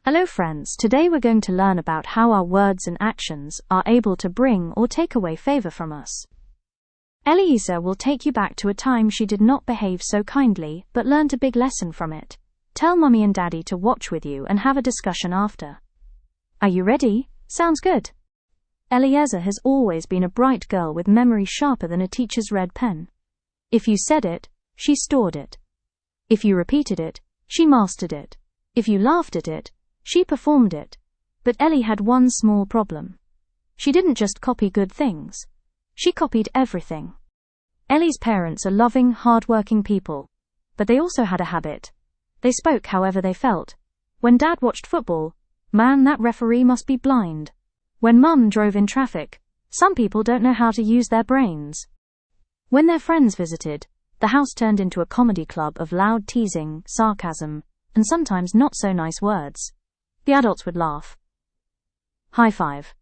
Hello friends, today we're going to learn about how our words and actions are able to bring or take away favor from us. Eliezer will take you back to a time she did not behave so kindly but learned a big lesson from it. Tell Mummy and Daddy to watch with you and have a discussion after. Are you ready? Sounds good. Eliezer has always been a bright girl with memory sharper than a teacher's red pen. If you said it, she stored it. If you repeated it, she mastered it. If you laughed at it, she performed it. But Ellie had one small problem. She didn't just copy good things. She copied everything. Ellie's parents are loving, hard-working people. But they also had a habit. They spoke however they felt. When Dad watched football, man, that referee must be blind. When Mum drove in traffic, some people don't know how to use their brains. When their friends visited, the house turned into a comedy club of loud teasing, sarcasm, and sometimes not so nice words. The adults would laugh, high five,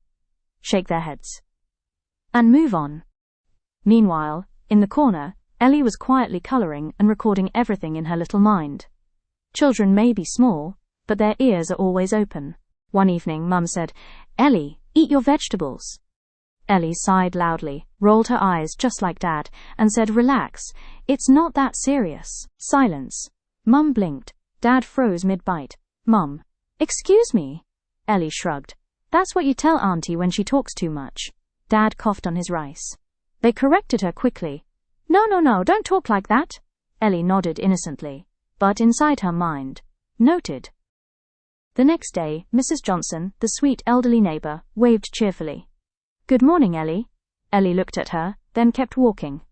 shake their heads, and move on. Meanwhile, in the corner, Ellie was quietly coloring and recording everything in her little mind. Children may be small, but their ears are always open. One evening, Mum said, "Ellie, eat your vegetables." Ellie sighed loudly, rolled her eyes just like Dad, and said, "Relax, it's not that serious." Silence. Mum blinked. Dad froze mid-bite. "Mum." "Excuse me?" Ellie shrugged. "That's what you tell Auntie when she talks too much." Dad coughed on his rice. They corrected her quickly. No, don't talk like that." Ellie nodded innocently, but inside her mind, noted. The next day, Mrs. Johnson, the sweet elderly neighbor, waved cheerfully. "Good morning, Ellie." Ellie looked at her, then kept walking.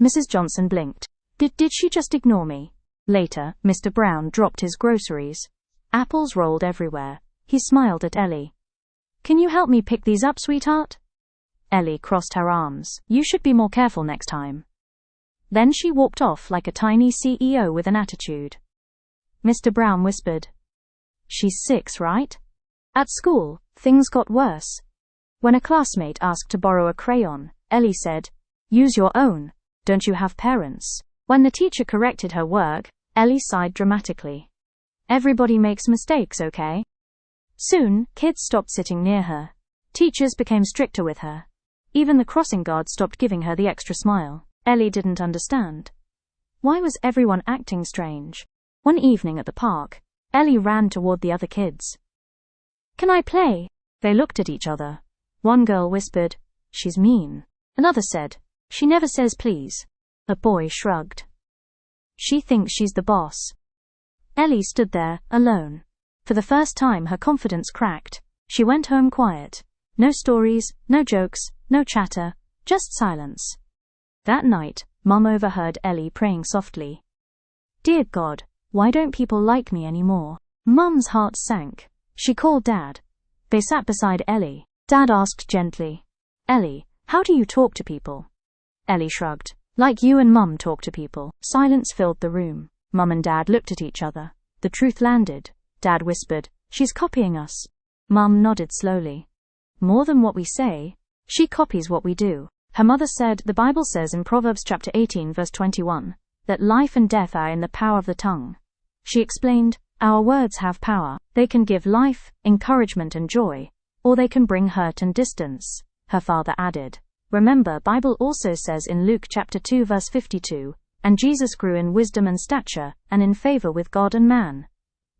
Mrs. Johnson blinked. Did she just ignore me? Later, Mr. Brown dropped his groceries. Apples rolled everywhere. He smiled at Ellie. "Can you help me pick these up, sweetheart?" Ellie crossed her arms. "You should be more careful next time." Then she walked off like a tiny CEO with an attitude. Mr. Brown whispered, "She's 6, right?" At school, things got worse. When a classmate asked to borrow a crayon, Ellie said, "Use your own. Don't you have parents?" When the teacher corrected her work, Ellie sighed dramatically. "Everybody makes mistakes, okay?" Soon, kids stopped sitting near her. Teachers became stricter with her. Even the crossing guard stopped giving her the extra smile. Ellie didn't understand. Why was everyone acting strange? One evening at the park, Ellie ran toward the other kids. "Can I play?" They looked at each other. One girl whispered, "She's mean." Another said, "She never says please." A boy shrugged. "She thinks she's the boss." Ellie stood there, alone. For the first time her confidence cracked. She went home quiet. No stories, no jokes, no chatter, just silence. That night, Mum overheard Ellie praying softly. "Dear God, why don't people like me anymore?" Mum's heart sank. She called Dad. They sat beside Ellie. Dad asked gently, "Ellie, how do you talk to people?" Ellie shrugged. "Like you and Mum talk to people." Silence filled the room. Mum and Dad looked at each other. The truth landed. Dad whispered, "She's copying us." Mum nodded slowly. "More than what we say, she copies what we do." Her mother said, "The Bible says in Proverbs chapter 18 verse 21, that life and death are in the power of the tongue." She explained, "Our words have power. They can give life, encouragement and joy, or they can bring hurt and distance." Her father added, "Remember, Bible also says in Luke chapter 2 verse 52, and Jesus grew in wisdom and stature, and in favor with God and man."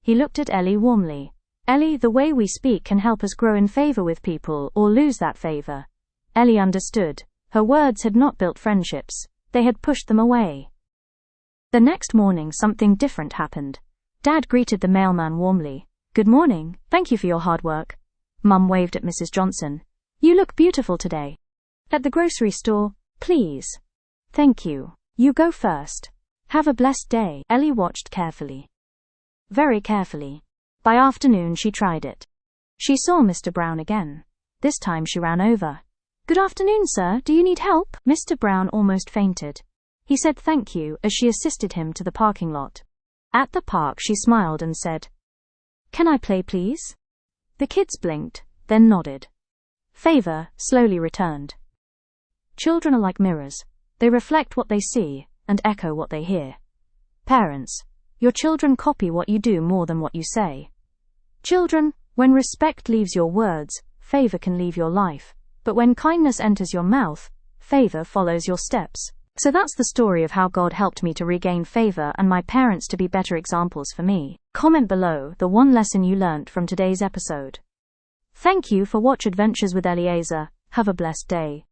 He looked at Ellie warmly. "Ellie, the way we speak can help us grow in favor with people or lose that favor." Ellie understood. Her words had not built friendships. They had pushed them away. The next morning something different happened. Dad greeted the mailman warmly. "Good morning. Thank you for your hard work." Mum waved at Mrs. Johnson. "You look beautiful today." "At the grocery store, please." "Thank you. You go first. Have a blessed day." Ellie watched carefully. Very carefully. By afternoon she tried it. She saw Mr. Brown again. This time she ran over. "Good afternoon, sir. Do you need help?" Mr. Brown almost fainted. He said thank you as she assisted him to the parking lot. At the park she smiled and said, "Can I play, please?" The kids blinked, then nodded. Favor slowly returned. Children are like mirrors. They reflect what they see and echo what they hear. Parents, your children copy what you do more than what you say. Children, when respect leaves your words, favor can leave your life. But when kindness enters your mouth, favor follows your steps. So that's the story of how God helped me to regain favor and my parents to be better examples for me. Comment below the one lesson you learned from today's episode. Thank you for watching Adventures with Eliezer. Have a blessed day.